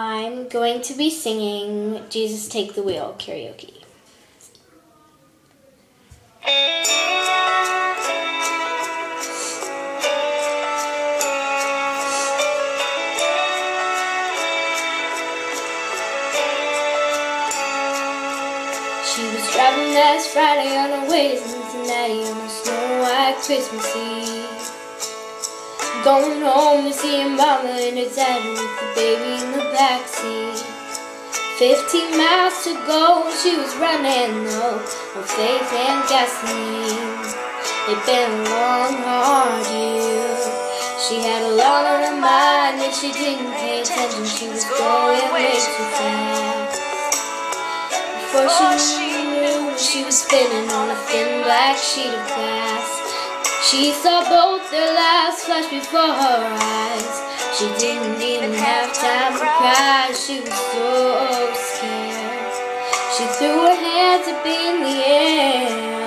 I'm going to be singing Jesus Take the Wheel karaoke. She was driving last Friday on her way to Cincinnati on a snow-white Christmas Eve. Going home to see her mama and her daddy with the baby in the backseat. 15 miles to go, she was running low on faith and gasoline. It'd been a long, hard year. She had a lot on her mind and she didn't pay attention. She was going way too fast. Before she knew, she was spinning on a thin black sheet of glass. She saw both their lives flash before her eyes. She didn't even have time to cry. She was so scared. She threw her hands up in the air.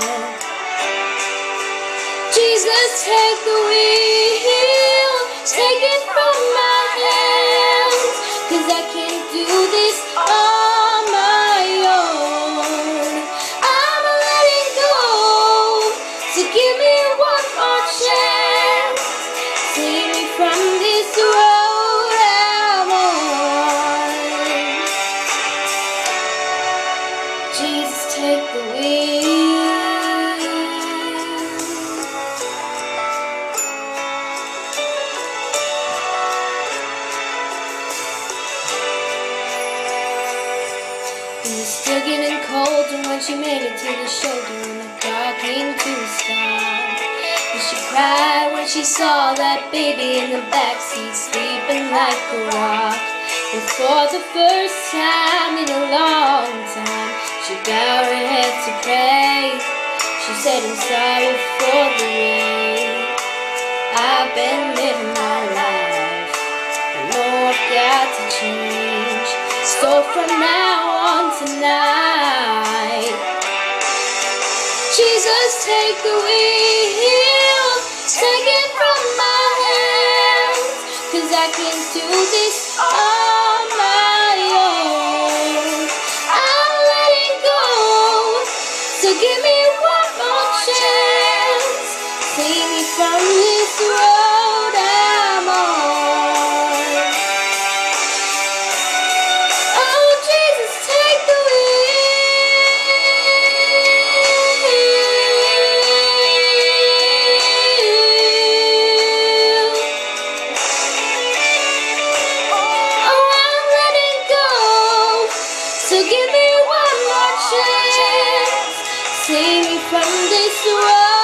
Jesus, take the wheel, take it from my hands, 'cause I can't do this on my own. I'm letting go, so give me one more chance. Save me from this road I'm on. Jesus, take the wheel. It was still getting cold, and when she made it to the shoulder and the car came to a stop, and she cried when she saw that baby in the backseat sleeping like a rock. And for the first time in a long time, she bowed her head to pray. She said, I'm sorry for the way I've been living my life. I know I've got to change. So from now on tonight, Jesus, take the wheel, take it from my hands, 'cause I can't do this on my own. I'm letting go, so give me one more chance. Save me from this road I'm on. Oh, Jesus, take the wheel. Oh, I'm letting go, so give me one more chance. Save me from this road.